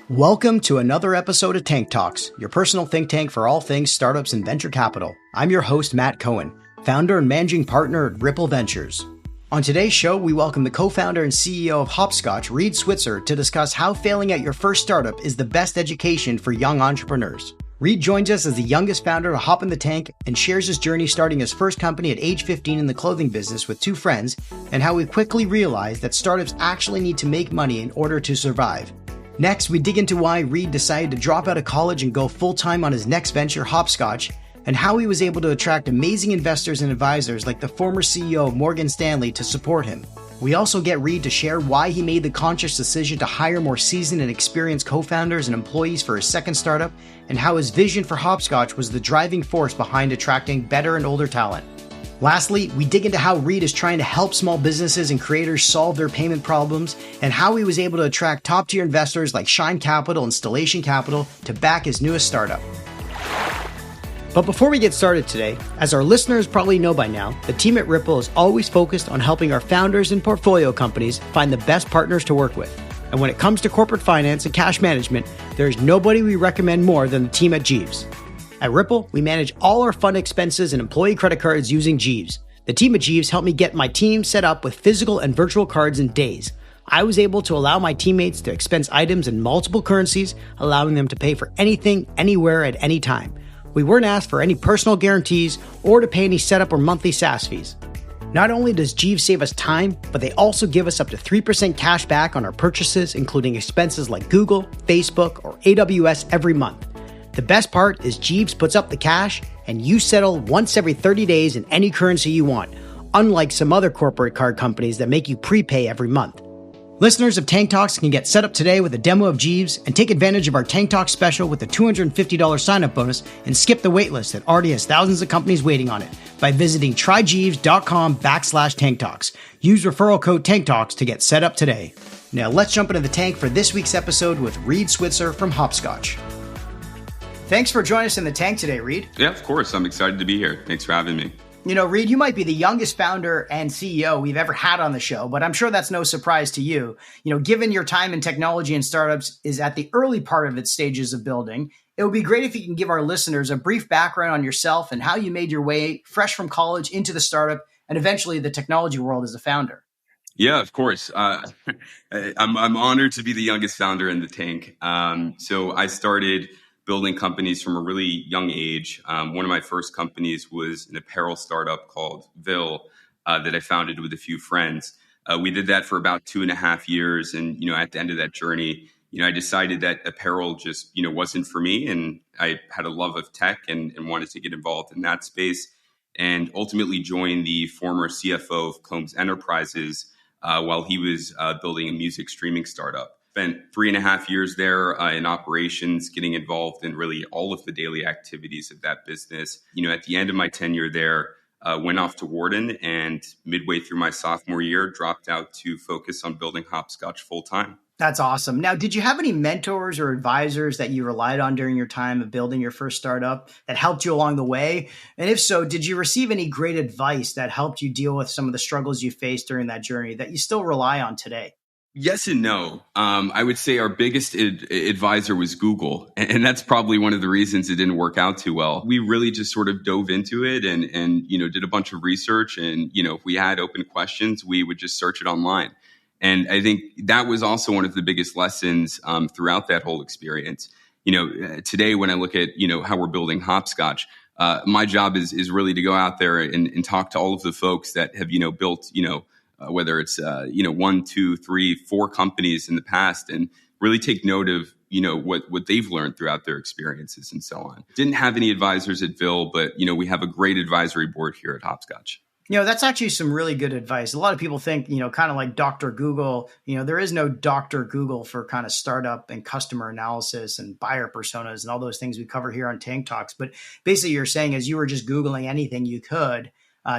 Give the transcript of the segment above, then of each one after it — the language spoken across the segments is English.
Welcome to another episode of Tank Talks, your personal think tank for all things startups and venture capital. I'm your host, Matt Cohen, founder and managing partner at Ripple Ventures. On today's show, we welcome the co-founder and CEO of Hopscotch, Reed Switzer, to discuss how failing at your first startup is the best education for young entrepreneurs. Reed joins us as the youngest founder to hop in the tank and shares his journey starting his first company at age 15 in the clothing business with two friends, and how he quickly realized that startups actually need to make money in order to survive. Next, we dig into why Reed decided to drop out of college and go full-time on his next venture, Hopscotch, and how he was able to attract amazing investors and advisors like the former CEO of Morgan Stanley to support him. We also get Reed to share why he made the conscious decision to hire more seasoned and experienced co-founders and employees for his second startup, and how his vision for Hopscotch was the driving force behind attracting better and older talent. Lastly, we dig into how Reed is trying to help small businesses and creators solve their payment problems, and how he was able to attract top-tier investors like Shine Capital and Stellation Capital to back his newest startup. But before we get started today, as our listeners probably know by now, the team at Ripple is always focused on helping our founders and portfolio companies find the best partners to work with. And when it comes to corporate finance and cash management, there's nobody we recommend more than the team at Jeeves. At Ripple, we manage all our fund expenses and employee credit cards using Jeeves. The team at Jeeves helped me get my team set up with physical and virtual cards in days. I was able to allow my teammates to expense items in multiple currencies, allowing them to pay for anything, anywhere, at any time. We weren't asked for any personal guarantees or to pay any setup or monthly SaaS fees. Not only does Jeeves save us time, but they also give us up to 3% cash back on our purchases, including expenses like Google, Facebook, or AWS every month. The best part is Jeeves puts up the cash and you settle once every 30 days in any currency you want, unlike some other corporate card companies that make you prepay every month. Listeners of Tank Talks can get set up today with a demo of Jeeves and take advantage of our Tank Talks special with a $250 sign-up bonus and skip the waitlist that already has thousands of companies waiting on it by visiting tryjeeves.com/Tank Talks. Use referral code Tank Talks to get set up today. Now let's jump into the tank for this week's episode with Reed Switzer from Hopscotch. Thanks for joining us in the tank today, Reed. Yeah, of course. I'm excited to be here. Thanks for having me. You know, Reed, you might be the youngest founder and CEO we've ever had on the show, but I'm sure that's no surprise to you. You know, given your time in technology and startups is at the early part of its stages of building, it would be great if you can give our listeners a brief background on yourself and how you made your way fresh from college into the startup and eventually the technology world as a founder. Yeah, of course. I'm honored to be the youngest founder in the tank. So I started building companies from a really young age. One of my first companies was an apparel startup called Vil that I founded with a few friends. We did that for about 2.5 years. And, at the end of that journey, I decided that apparel just, wasn't for me. And I had a love of tech and wanted to get involved in that space, and ultimately joined the former CFO of Combs Enterprises while he was building a music streaming startup. Spent 3.5 years there in operations, getting involved in really all of the daily activities of that business. At the end of my tenure there, went off to Wharton, and midway through my sophomore year, dropped out to focus on building Hopscotch full time. That's awesome. Now, did you have any mentors or advisors that you relied on during your time of building your first startup that helped you along the way? And if so, did you receive any great advice that helped you deal with some of the struggles you faced during that journey that you still rely on today? Yes and no. I would say our biggest advisor was Google. And that's probably one of the reasons it didn't work out too well. We really just sort of dove into it and did a bunch of research. And, if we had open questions, we would just search it online. And I think that was also one of the biggest lessons throughout that whole experience. Today, when I look at, how we're building Hopscotch, my job is really to go out there and talk to all of the folks that have, built, whether it's, 1, 2, 3, 4 companies in the past, and really take note of, what they've learned throughout their experiences and so on. Didn't have any advisors at Vil, but, we have a great advisory board here at Hopscotch. That's actually some really good advice. A lot of people think, kind of like Dr. Google, there is no Dr. Google for kind of startup and customer analysis and buyer personas and all those things we cover here on Tank Talks. But basically you're saying is you were just Googling anything you could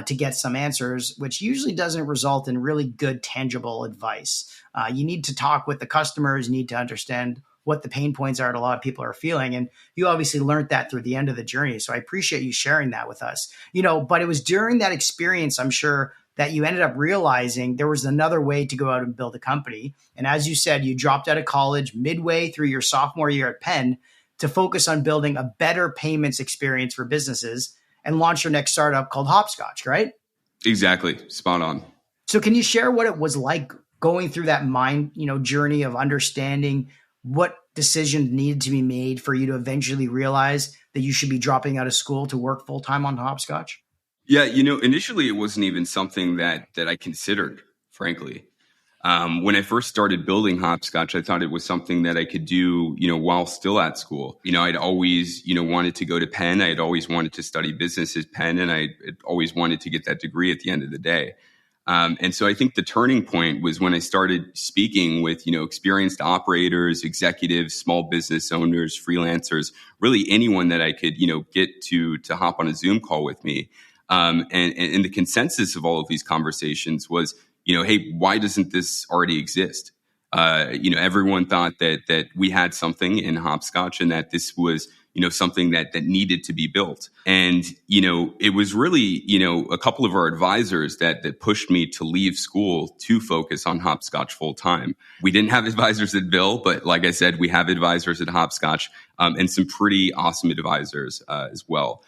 to get some answers, which usually doesn't result in really good, tangible advice. You need to talk with the customers, you need to understand what the pain points are that a lot of people are feeling. And you obviously learned that through the end of the journey. So I appreciate you sharing that with us. But it was during that experience, I'm sure, that you ended up realizing there was another way to go out and build a company. And as you said, you dropped out of college midway through your sophomore year at Penn to focus on building a better payments experience for businesses and launch your next startup called Hopscotch, right? Exactly. Spot on. So can you share what it was like going through that journey of understanding what decisions needed to be made for you to eventually realize that you should be dropping out of school to work full-time on Hopscotch? Yeah, initially it wasn't even something that I considered, frankly. When I first started building Hopscotch, I thought it was something that I could do, while still at school. I'd always, wanted to go to Penn. I had always wanted to study business at Penn, and I had always wanted to get that degree at the end of the day. And so I think the turning point was when I started speaking with, experienced operators, executives, small business owners, freelancers, really anyone that I could, get to hop on a Zoom call with me. And the consensus of all of these conversations was, hey, why doesn't this already exist? Everyone thought that we had something in Hopscotch and that this was, something that needed to be built. And, it was really, a couple of our advisors that pushed me to leave school to focus on Hopscotch full time. We didn't have advisors at Bill, but like I said, we have advisors at Hopscotch, and some pretty awesome advisors as well.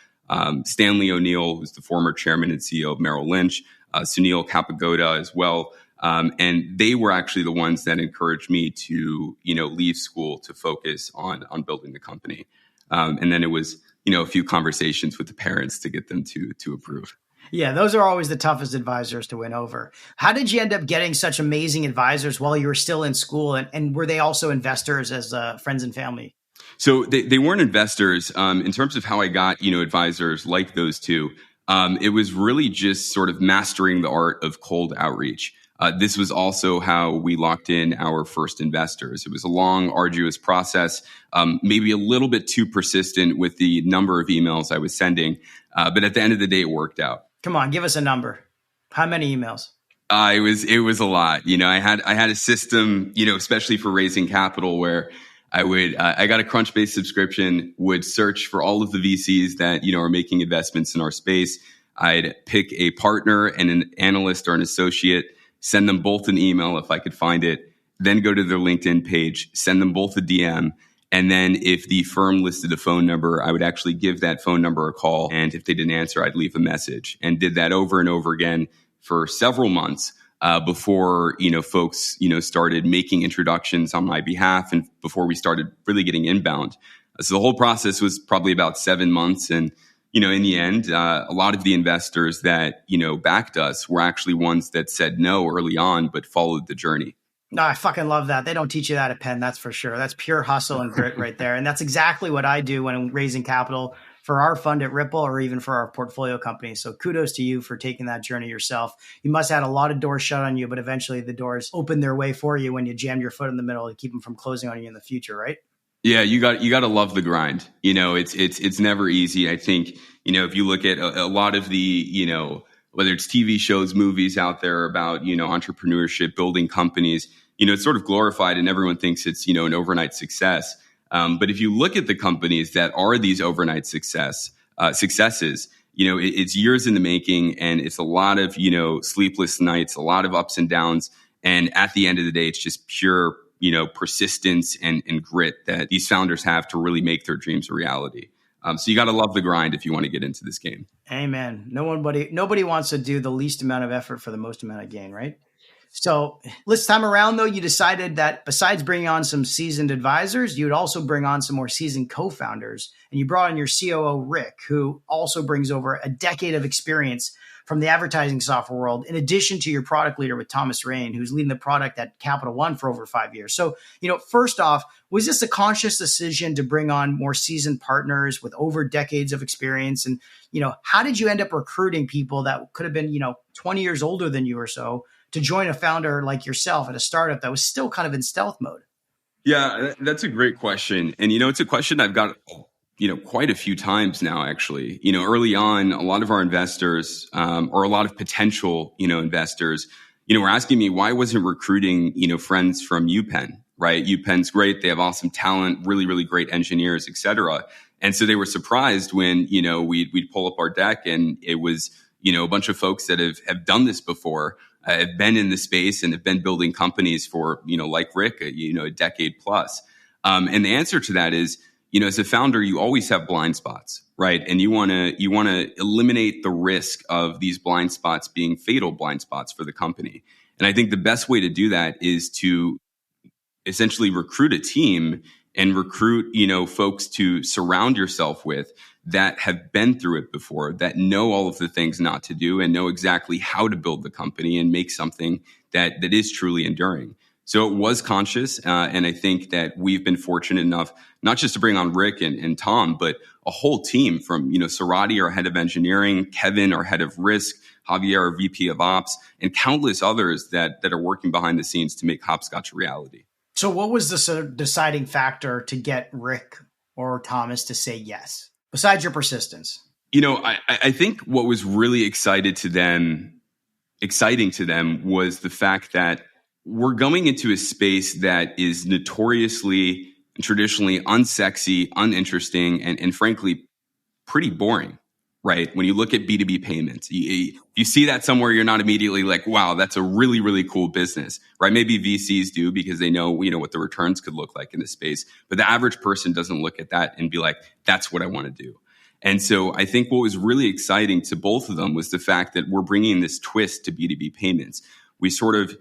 Stanley O'Neill, who's the former chairman and CEO of Merrill Lynch, Sunil Kapagoda as well. And they were actually the ones that encouraged me to, leave school to focus on building the company. And then it was, a few conversations with the parents to get them to approve. Yeah, those are always the toughest advisors to win over. How did you end up getting such amazing advisors while you were still in school? And were they also investors as friends and family? So they weren't investors. In terms of how I got, advisors like those two, it was really just sort of mastering the art of cold outreach. This was also how we locked in our first investors. It was a long, arduous process, maybe a little bit too persistent with the number of emails I was sending. But at the end of the day, it worked out. Come on, give us a number. How many emails? It was a lot. I had a system, especially for raising capital, where I got a Crunchbase subscription, would search for all of the VCs that, are making investments in our space. I'd pick a partner and an analyst or an associate, send them both an email if I could find it, then go to their LinkedIn page, send them both a DM. And then if the firm listed a phone number, I would actually give that phone number a call. And if they didn't answer, I'd leave a message, and did that over and over again for several months before, folks, started making introductions on my behalf and before we started really getting inbound. So the whole process was probably about 7 months. And, in the end, a lot of the investors that, backed us were actually ones that said no early on, but followed the journey. No, I fucking love that. They don't teach you that at Penn, that's for sure. That's pure hustle and grit right there. And that's exactly what I do when I'm raising capital for our fund at Ripple or even for our portfolio companies. So kudos to you for taking that journey yourself. You must have had a lot of doors shut on you, but eventually the doors opened their way for you when you jammed your foot in the middle to keep them from closing on you in the future, right? Yeah, you got to love the grind. It's never easy. I think, if you look at a lot of the, whether it's TV shows, movies out there about, entrepreneurship, building companies, it's sort of glorified and everyone thinks it's, an overnight success. But if you look at the companies that are these overnight successes, it's years in the making, and it's a lot of, sleepless nights, a lot of ups and downs. And at the end of the day, it's just pure, persistence and grit that these founders have to really make their dreams a reality. So you got to love the grind if you want to get into this game. Amen. Nobody wants to do the least amount of effort for the most amount of gain, right? So this time around, though, you decided that besides bringing on some seasoned advisors, you'd also bring on some more seasoned co-founders. And you brought on your COO, Rick, who also brings over a decade of experience from the advertising software world, in addition to your product leader with Thomas Rain, who's leading the product at Capital One for over 5 years. So, first off, was this a conscious decision to bring on more seasoned partners with over decades of experience? And, how did you end up recruiting people that could have been, 20 years older than you or so to join a founder like yourself at a startup that was still kind of in stealth mode? Yeah, that's a great question. And, it's a question I've got, quite a few times now, actually. Early on, a lot of our investors or a lot of potential, investors, were asking me, why wasn't recruiting, friends from UPenn, right? UPenn's great. They have awesome talent, really, really great engineers, et cetera. And so they were surprised when, we'd pull up our deck and it was, a bunch of folks that have done this before, have been in the space and have been building companies for, like Rick, a decade plus. And the answer to that is, as a founder, you always have blind spots, right? And you want to eliminate the risk of these blind spots being fatal blind spots for the company. And I think the best way to do that is to essentially recruit a team and recruit, folks to surround yourself with that have been through it before, that know all of the things not to do and know exactly how to build the company and make something that is truly enduring. So it was conscious. And I think that we've been fortunate enough, not just to bring on Rick and Tom, but a whole team from, Sarati, our head of engineering, Kevin, our head of risk, Javier, our VP of ops, and countless others that are working behind the scenes to make Hopscotch a reality. So what was the sort of deciding factor to get Rick or Thomas to say yes, besides your persistence? I think what was really exciting to them was the fact that we're going into a space that is notoriously and traditionally unsexy, uninteresting, and frankly, pretty boring, right? When you look at B2B payments, you see that somewhere, you're not immediately like, wow, that's a really, really cool business, right? Maybe VCs do because they know, what the returns could look like in this space. But the average person doesn't look at that and be like, that's what I want to do. And so I think what was really exciting to both of them was the fact that we're bringing this twist to B2B payments. We sort of,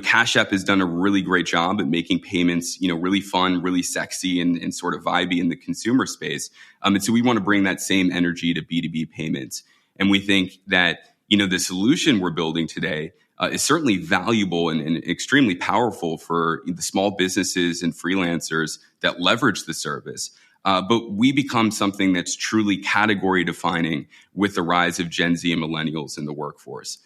Cash App has done a really great job at making payments, really fun, really sexy, and sort of vibey in the consumer space. And so we want to bring that same energy to B2B payments. And we think that, the solution we're building today is certainly valuable and extremely powerful for the small businesses and freelancers that leverage the service. But we become something that's truly category defining with the rise of Gen Z and millennials in the workforce.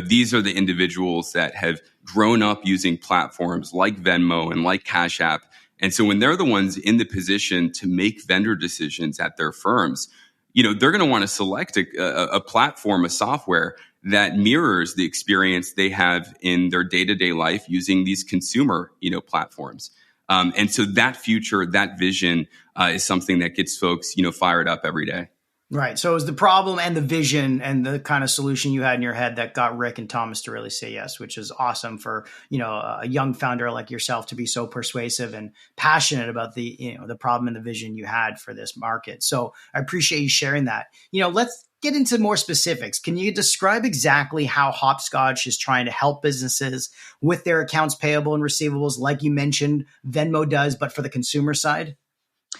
These are the individuals that have grown up using platforms like Venmo and like Cash App. And so when they're the ones in the position to make vendor decisions at their firms, they're going to want to select a platform, a software that mirrors the experience they have in their day-to-day life using these consumer, platforms. And so that future, that vision is something that gets folks, fired up every day. Right. So it was the problem and the vision and the kind of solution you had in your head that got Rick and Thomas to really say yes, which is awesome for, a young founder like yourself to be so persuasive and passionate about the problem and the vision you had for this market. So I appreciate you sharing that. Let's get into more specifics. Can you describe exactly how Hopscotch is trying to help businesses with their accounts payable and receivables, like you mentioned Venmo does, but for the consumer side?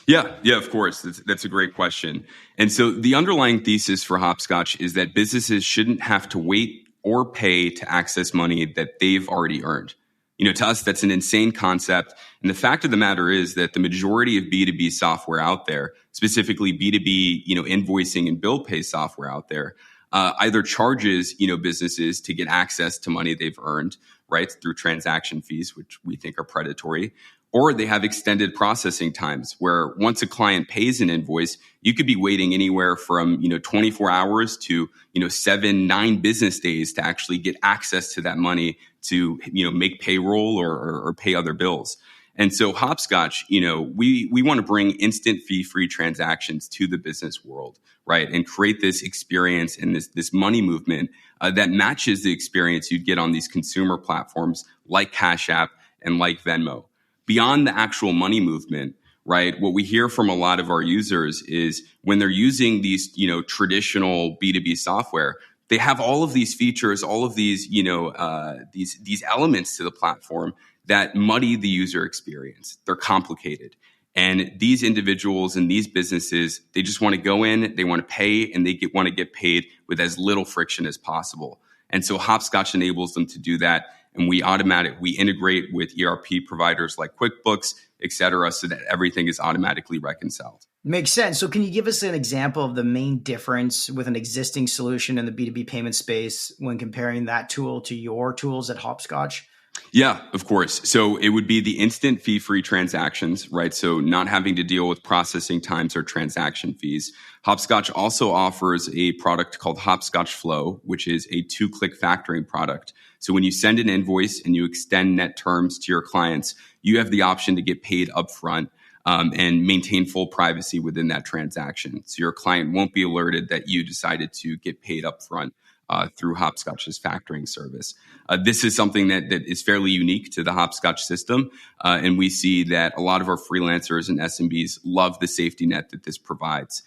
Yeah, of course. That's a great question. And so the underlying thesis for Hopscotch is that businesses shouldn't have to wait or pay to access money that they've already earned. To us, that's an insane concept. And the fact of the matter is that the majority of B2B software out there, specifically B2B, invoicing and bill pay software out there, either charges, businesses to get access to money they've earned, right, through transaction fees, which we think are predatory, or they have extended processing times where once a client pays an invoice, you could be waiting anywhere from, 24 hours to, 7-9 business days to actually get access to that money to, make payroll or pay other bills. And so Hopscotch, we want to bring instant fee-free transactions to the business world, right? And create this experience and this money movement that matches the experience you'd get on these consumer platforms like Cash App and like Venmo. Beyond the actual money movement, right? What we hear from a lot of our users is when they're using these, traditional B2B software, they have all of these features, all of these, these elements to the platform that muddy the user experience. They're complicated. And these individuals and these businesses, they just want to go in, they want to pay, and they want to get paid with as little friction as possible. And so Hopscotch enables them to do that. And we integrate with ERP providers like QuickBooks, et cetera, so that everything is automatically reconciled. Makes sense. So can you give us an example of the main difference with an existing solution in the B2B payment space when comparing that tool to your tools at Hopscotch? Yeah, of course. So it would be the instant fee-free transactions, right? So not having to deal with processing times or transaction fees. Hopscotch also offers a product called Hopscotch Flow, which is a 2-click factoring product. So when you send an invoice and you extend net terms to your clients, you have the option to get paid upfront and maintain full privacy within that transaction. So your client won't be alerted that you decided to get paid upfront. through Hopscotch's factoring service. This is something that is fairly unique to the Hopscotch system, and we see that a lot of our freelancers and SMBs love the safety net that this provides.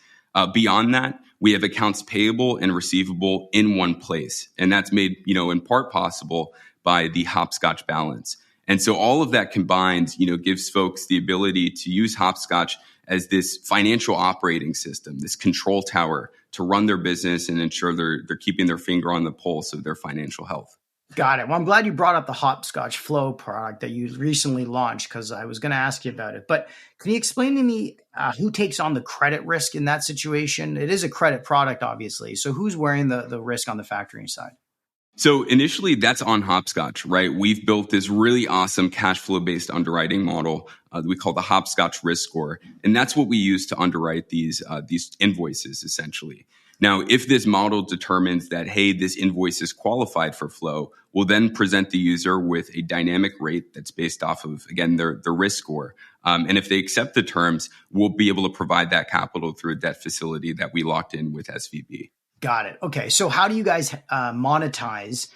Beyond that, we have accounts payable and receivable in one place, and that's made, in part possible by the Hopscotch balance. And so all of that combined, gives folks the ability to use Hopscotch as this financial operating system, this control tower to run their business and ensure they're keeping their finger on the pulse of their financial health. Got it. Well, I'm glad you brought up the Hopscotch Flow product that you recently launched, because I was going to ask you about it. But can you explain to me who takes on the credit risk in that situation? It is a credit product, obviously. So who's wearing the risk on the factoring side? So initially, that's on Hopscotch, right? We've built this really awesome cash flow based underwriting model that we call the Hopscotch Risk Score, and that's what we use to underwrite these invoices, essentially. Now, if this model determines that, hey, this invoice is qualified for flow, we'll then present the user with a dynamic rate that's based off of, again, their risk score. And if they accept the terms, we'll be able to provide that capital through a debt facility that we locked in with SVB. Got it. Okay. So how do you guys monetize,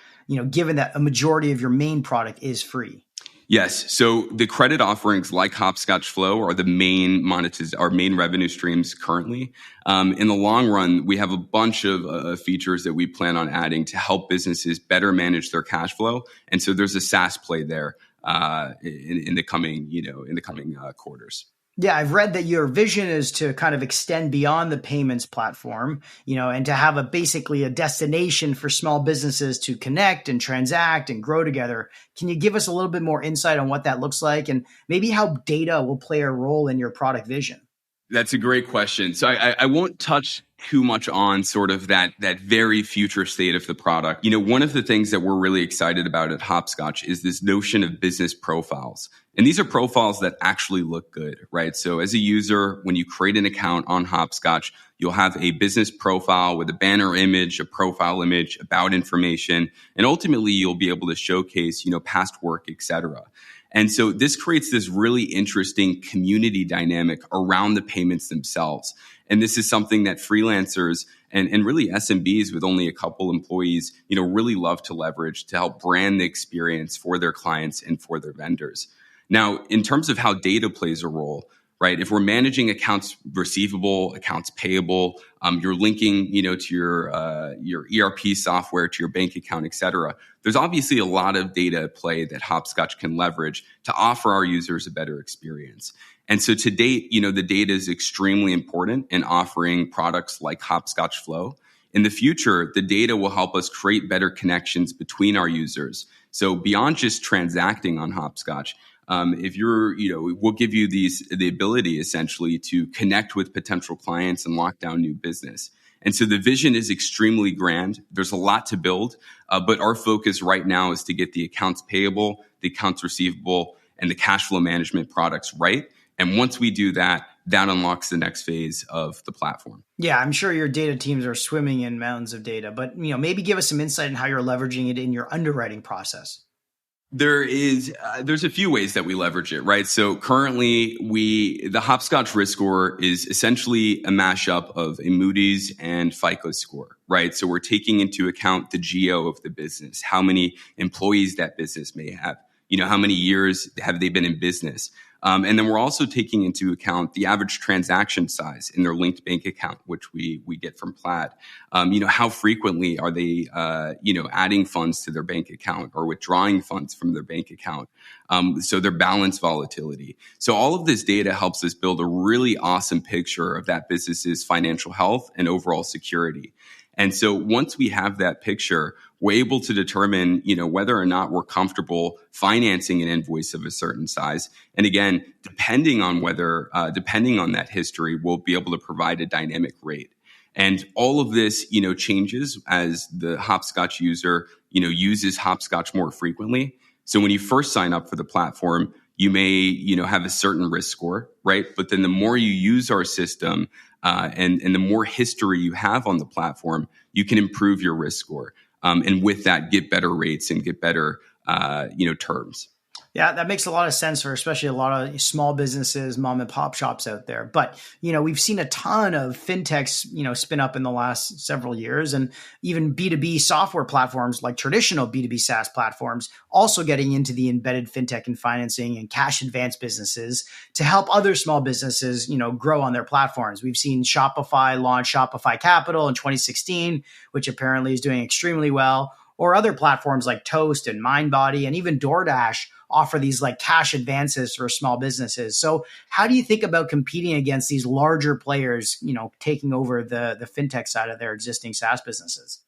given that a majority of your main product is free? Yes. So the credit offerings like Hopscotch Flow are our main revenue streams currently. In the long run, we have a bunch of features that we plan on adding to help businesses better manage their cash flow. And so there's a SaaS play there in the coming quarters. Yeah, I've read that your vision is to kind of extend beyond the payments platform, and to have basically a destination for small businesses to connect and transact and grow together. Can you give us a little bit more insight on what that looks like, and maybe how data will play a role in your product vision? That's a great question. So I won't touch too much on sort of that very future state of the product. One of the things that we're really excited about at Hopscotch is this notion of business profiles. And these are profiles that actually look good, right? So as a user, when you create an account on Hopscotch, you'll have a business profile with a banner image, a profile image, about information, and ultimately you'll be able to showcase, past work, et cetera. And so this creates this really interesting community dynamic around the payments themselves. And this is something that freelancers and really SMBs with only a couple employees, really love to leverage to help brand the experience for their clients and for their vendors. Now, in terms of how data plays a role, right? If we're managing accounts receivable, accounts payable, you're linking, to your ERP software, to your bank account, et cetera. There's obviously a lot of data at play that Hopscotch can leverage to offer our users a better experience. And so to date, the data is extremely important in offering products like Hopscotch Flow. In the future, the data will help us create better connections between our users. So beyond just transacting on Hopscotch, we'll give you the ability essentially to connect with potential clients and lock down new business. And so the vision is extremely grand. There's a lot to build, but our focus right now is to get the accounts payable, the accounts receivable, and the cash flow management products right. And once we do that, that unlocks the next phase of the platform. Yeah, I'm sure your data teams are swimming in mountains of data, but maybe give us some insight on how you're leveraging it in your underwriting process. There's a few ways that we leverage it, right? So currently the Hopscotch Risk Score is essentially a mashup of a Moody's and FICO score, right? So we're taking into account the geo of the business, how many employees that business may have, how many years have they been in business? And then we're also taking into account the average transaction size in their linked bank account, which we get from Plaid. How frequently are they, adding funds to their bank account or withdrawing funds from their bank account? So their balance volatility. So all of this data helps us build a really awesome picture of that business's financial health and overall security. And so once we have that picture, we're able to determine, whether or not we're comfortable financing an invoice of a certain size. And again, depending on that history, we'll be able to provide a dynamic rate. And all of this, changes as the Hopscotch user, uses Hopscotch more frequently. So when you first sign up for the platform, you may, have a certain risk score, right? But then the more you use our system, and the more history you have on the platform, you can improve your risk score. And with that, get better rates and get better, terms. Yeah, that makes a lot of sense for especially a lot of small businesses, mom and pop shops out there. But, we've seen a ton of fintechs, spin up in the last several years, and even B2B software platforms like traditional B2B SaaS platforms also getting into the embedded fintech and financing and cash advance businesses to help other small businesses, grow on their platforms. We've seen Shopify launch Shopify Capital in 2016, which apparently is doing extremely well, or other platforms like Toast and MindBody and even DoorDash offer these like cash advances for small businesses. So how do you think about competing against these larger players, taking over the fintech side of their existing SaaS businesses?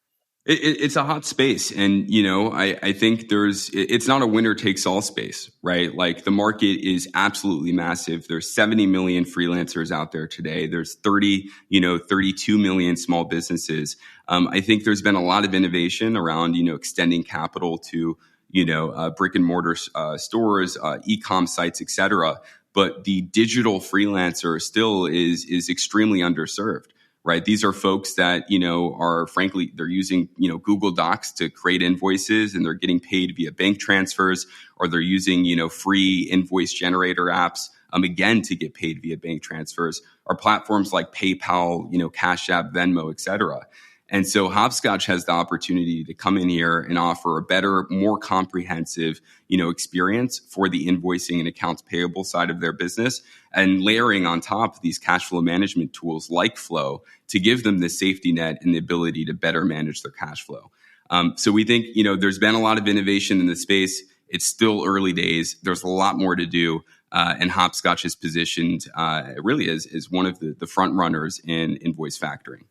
It's a hot space. And, I think it's not a winner takes all space, right? Like the market is absolutely massive. There's 70 million freelancers out there today. There's 32 million small businesses. I think there's been a lot of innovation around, extending capital to, brick and mortar stores, e-com sites, et cetera. But the digital freelancer still is extremely underserved. Right. These are folks that, are frankly, they're using, Google Docs to create invoices and they're getting paid via bank transfers, or they're using, free invoice generator apps, again, to get paid via bank transfers, or platforms like PayPal, Cash App, Venmo, et cetera. And so Hopscotch has the opportunity to come in here and offer a better, more comprehensive, experience for the invoicing and accounts payable side of their business, and layering on top these cash flow management tools like Flow to give them the safety net and the ability to better manage their cash flow. So we think, there's been a lot of innovation in the space. It's still early days. There's a lot more to do. And Hopscotch is positioned really as one of the front runners in invoice factoring.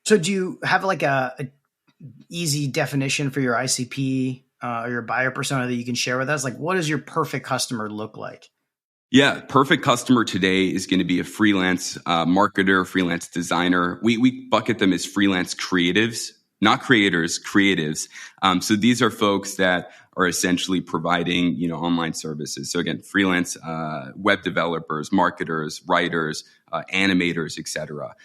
So do you have like a easy definition for your ICP or your buyer persona that you can share with us? Like, what does your perfect customer look like? Yeah, perfect customer today is going to be a freelance marketer, freelance designer. We bucket them as freelance creatives, not creators, creatives. So these are folks that are essentially providing, online services. So again, freelance web developers, marketers, writers, animators, et cetera.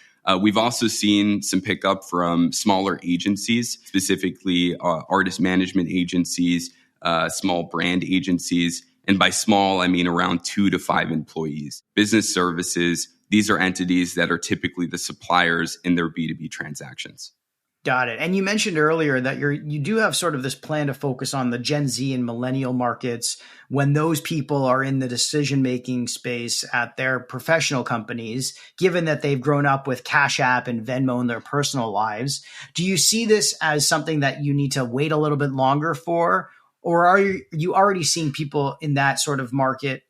We've also seen some pickup from smaller agencies, specifically artist management agencies, small brand agencies. And by small, I mean around 2 to 5 employees. Business services, these are entities that are typically the suppliers in their B2B transactions. Got it. And you mentioned earlier that you do have sort of this plan to focus on the Gen Z and millennial markets when those people are in the decision-making space at their professional companies, given that they've grown up with Cash App and Venmo in their personal lives. Do you see this as something that you need to wait a little bit longer for? Or are you already seeing people in that sort of market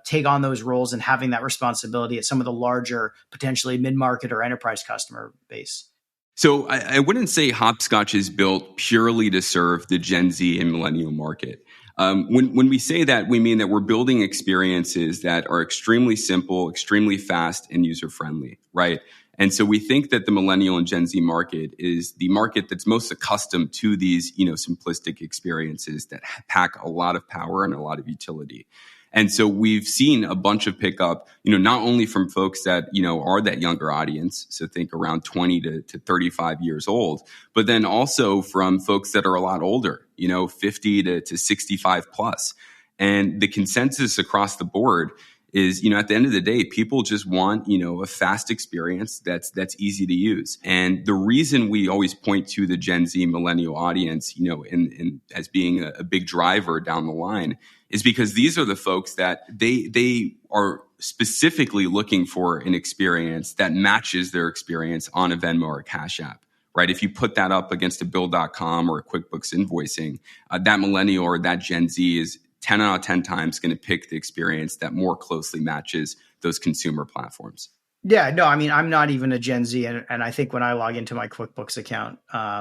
take on those roles and having that responsibility at some of the larger, potentially mid-market or enterprise customer base? So I wouldn't say Hopscotch is built purely to serve the Gen Z and millennial market. When we say that, we mean that we're building experiences that are extremely simple, extremely fast, and user-friendly, right? And so we think that the millennial and Gen Z market is the market that's most accustomed to these, simplistic experiences that pack a lot of power and a lot of utility. And so we've seen a bunch of pickup, not only from folks that, are that younger audience, so think around 20 to 35 years old, but then also from folks that are a lot older, 50 to 65 plus. And the consensus across the board is, at the end of the day, people just want, a fast experience that's easy to use. And the reason we always point to the Gen Z millennial audience, in as being a big driver down the line is because these are the folks that they are specifically looking for an experience that matches their experience on a Venmo or a Cash App. Right? If you put that up against a Bill.com or a QuickBooks invoicing, that millennial or that Gen Z is 10 out of 10 times going to pick the experience that more closely matches those consumer platforms. Yeah, no, I mean, I'm not even a Gen Z. And I think when I log into my QuickBooks account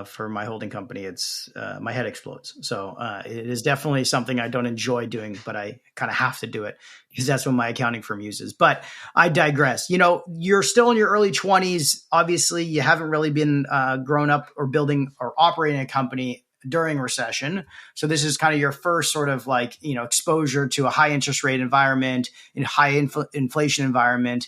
for my holding company, it's my head explodes. So it is definitely something I don't enjoy doing, but I kind of have to do it because that's what my accounting firm uses. But I digress. You're still in your early 20s. Obviously, you haven't really been grown up or building or operating a company during recession. So this is kind of your first sort of exposure to a high interest rate environment and high inflation environment.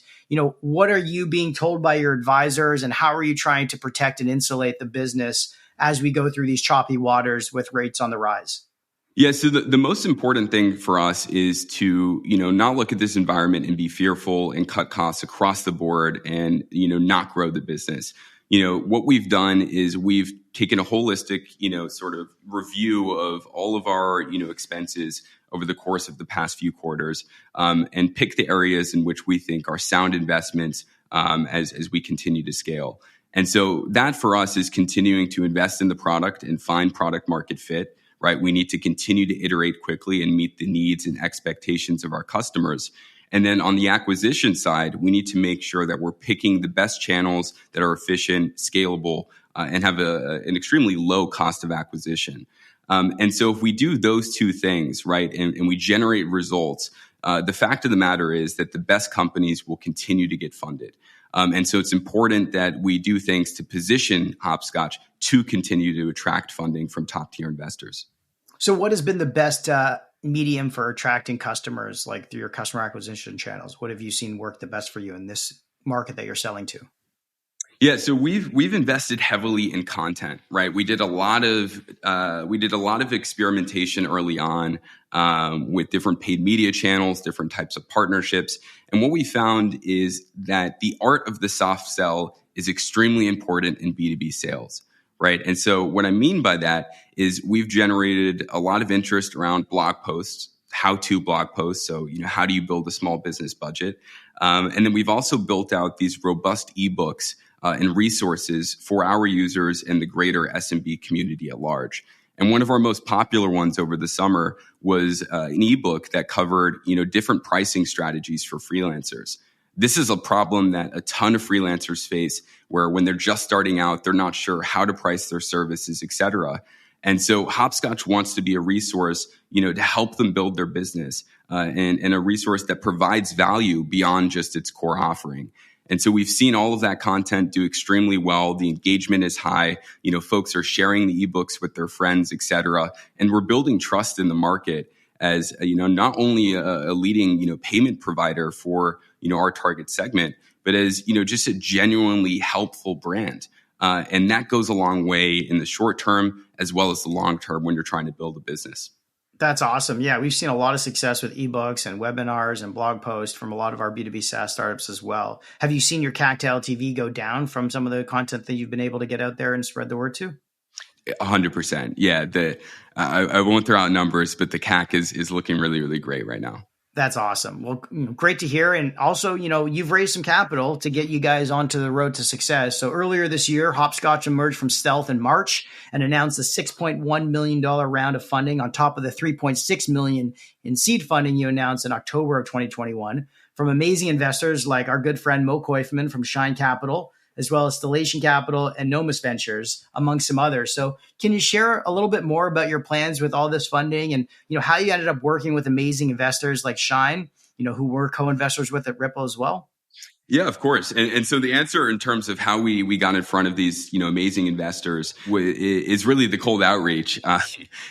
What are you being told by your advisors and how are you trying to protect and insulate the business as we go through these choppy waters with rates on the rise? Yeah, so the most important thing for us is to, not look at this environment and be fearful and cut costs across the board and, not grow the business. What we've done is we've taken a holistic, sort of review of all of our, expenses over the course of the past few quarters, and pick the areas in which we think are sound investments, as we continue to scale. And so that for us is continuing to invest in the product and find product market fit. Right? We need to continue to iterate quickly and meet the needs and expectations of our customers. And then on the acquisition side, we need to make sure that we're picking the best channels that are efficient, scalable, and have an extremely low cost of acquisition. And so if we do those two things, right, and we generate results, the fact of the matter is that the best companies will continue to get funded. And so it's important that we do things to position Hopscotch to continue to attract funding from top tier investors. So what has been the best medium for attracting customers, like through your customer acquisition channels? What have you seen work the best for you in this market that you're selling to? Yeah, so we've invested heavily in content, right? We did a lot of experimentation early on with different paid media channels, different types of partnerships, and what we found is that the art of the soft sell is extremely important in B2B sales, right? And so what I mean by that is we've generated a lot of interest around blog posts, how-to blog posts. So how do you build a small business budget? And then we've also built out these robust ebooks and resources for our users and the greater SMB community at large. And one of our most popular ones over the summer was an ebook that covered, different pricing strategies for freelancers. This is a problem that a ton of freelancers face, where when they're just starting out, they're not sure how to price their services, et cetera. And so Hopscotch wants to be a resource, to help them build their business, and a resource that provides value beyond just its core offering. And so we've seen all of that content do extremely well. The engagement is high. Folks are sharing the ebooks with their friends, et cetera. And we're building trust in the market as, not only a leading, payment provider for, our target segment, but as, just a genuinely helpful brand. And that goes a long way in the short term as well as the long term when you're trying to build a business. That's awesome. Yeah, we've seen a lot of success with ebooks and webinars and blog posts from a lot of our B2B SaaS startups as well. Have you seen your CAC to LTV go down from some of the content that you've been able to get out there and spread the word to? 100%. Yeah, I won't throw out numbers, but the CAC is looking really, really great right now. That's awesome. Well, great to hear. And also, you've raised some capital to get you guys onto the road to success. So earlier this year, Hopscotch emerged from stealth in March and announced a $6.1 million round of funding on top of the $3.6 million in seed funding you announced in October of 2021 from amazing investors like our good friend Mo Koifman from Shine Capital, as well as Stellation Capital and NOEMIS Ventures, among some others. So can you share a little bit more about your plans with all this funding and, how you ended up working with amazing investors like Shine, who were co-investors with at Ripple as well? Yeah, of course. And so the answer in terms of how we got in front of these, amazing investors is really the cold outreach.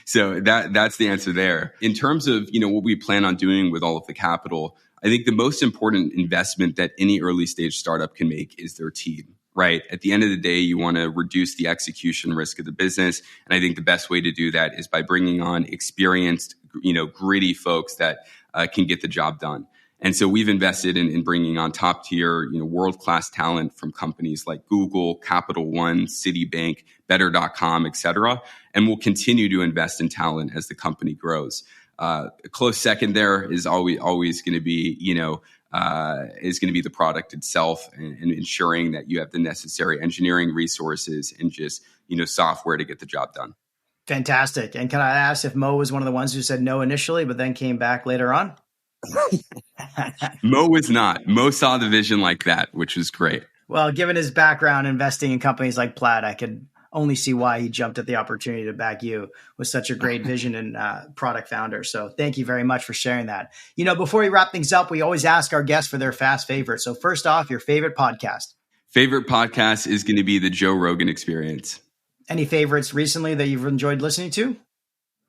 So that's the answer there. In terms of, what we plan on doing with all of the capital, I think the most important investment that any early stage startup can make is their team, right? At the end of the day, you want to reduce the execution risk of the business. And I think the best way to do that is by bringing on experienced, gritty folks that can get the job done. And so we've invested in bringing on top tier, world-class talent from companies like Google, Capital One, Citibank, Better.com, et cetera. And we'll continue to invest in talent as the company grows. A close second there is always going to be, is going to be the product itself and ensuring that you have the necessary engineering resources and just, software to get the job done. Fantastic. And can I ask if Mo was one of the ones who said no initially, but then came back later on? Mo was not. Mo saw the vision like that, which was great. Well, given his background investing in companies like Plaid, I could only see why he jumped at the opportunity to back you with such a great vision and product founder. So thank you very much for sharing that. Before we wrap things up, we always ask our guests for their fast favorite. So first off, your favorite podcast. Favorite podcast is going to be the Joe Rogan Experience. Any favorites recently that you've enjoyed listening to?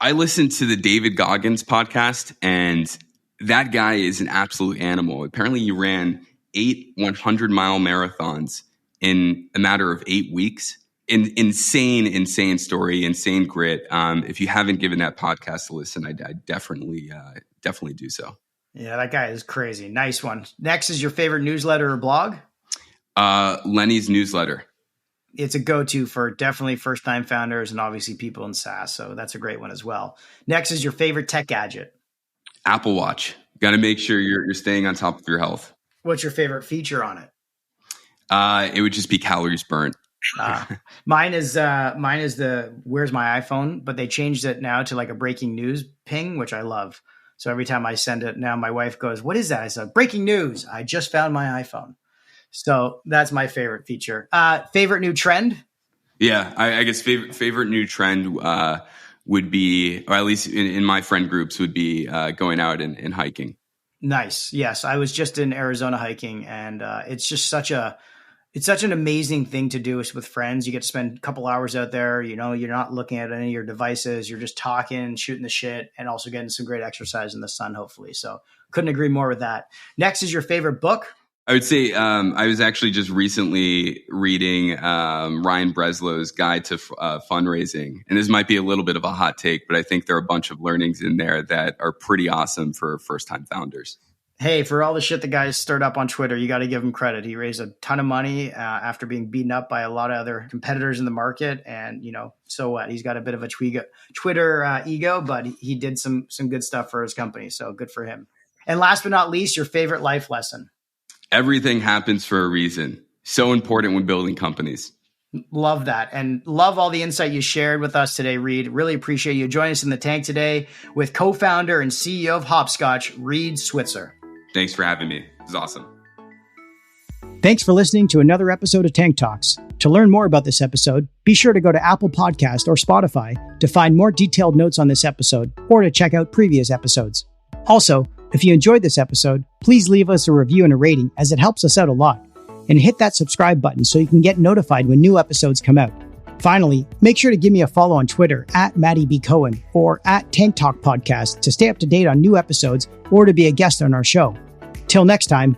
I listened to the David Goggins podcast, and that guy is an absolute animal. Apparently he ran 8 100-mile marathons in a matter of 8 weeks. insane story, insane grit. If you haven't given that podcast a listen, I definitely do so. Yeah, that guy is crazy. Nice one. Next is your favorite newsletter or blog? Lenny's newsletter. It's a go-to for definitely first-time founders and obviously people in SaaS. So that's a great one as well. Next is your favorite tech gadget? Apple Watch. Got to make sure you're staying on top of your health. What's your favorite feature on it? It would just be calories burnt. Mine is the where's my iPhone, but they changed it now to like a breaking news ping, which I love. So every time I send it now, my wife goes, "What is that?" I said, "Breaking news. I just found my iPhone." So that's my favorite feature. Favorite new trend? Yeah, I guess favorite new trend would be, or at least in my friend groups, would be going out and hiking. Nice. Yes, I was just in Arizona hiking, and it's just such an amazing thing to do with friends. You get to spend a couple hours out there. You know, you're not looking at any of your devices. You're just talking, shooting the shit, and also getting some great exercise in the sun, hopefully. So couldn't agree more with that. Next is your favorite book? I would say I was actually just recently reading Ryan Breslow's Guide to Fundraising. And this might be a little bit of a hot take, but I think there are a bunch of learnings in there that are pretty awesome for first-time founders. Hey, for all the shit the guys stirred up on Twitter, you got to give him credit. He raised a ton of money after being beaten up by a lot of other competitors in the market. And, so what? He's got a bit of a Twitter ego, but he did some good stuff for his company. So good for him. And last but not least, your favorite life lesson? Everything happens for a reason. So important when building companies. Love that. And love all the insight you shared with us today, Reed. Really appreciate you joining us in the tank today with co-founder and CEO of Hopscotch, Reed Switzer. Thanks for having me. It was awesome. Thanks for listening to another episode of Tank Talks. To learn more about this episode, be sure to go to Apple Podcast or Spotify to find more detailed notes on this episode or to check out previous episodes. Also, if you enjoyed this episode, please leave us a review and a rating as it helps us out a lot. And hit that subscribe button so you can get notified when new episodes come out. Finally, make sure to give me a follow on Twitter @MattyBCohen or @Tank Talk Podcast to stay up to date on new episodes or to be a guest on our show. Till next time,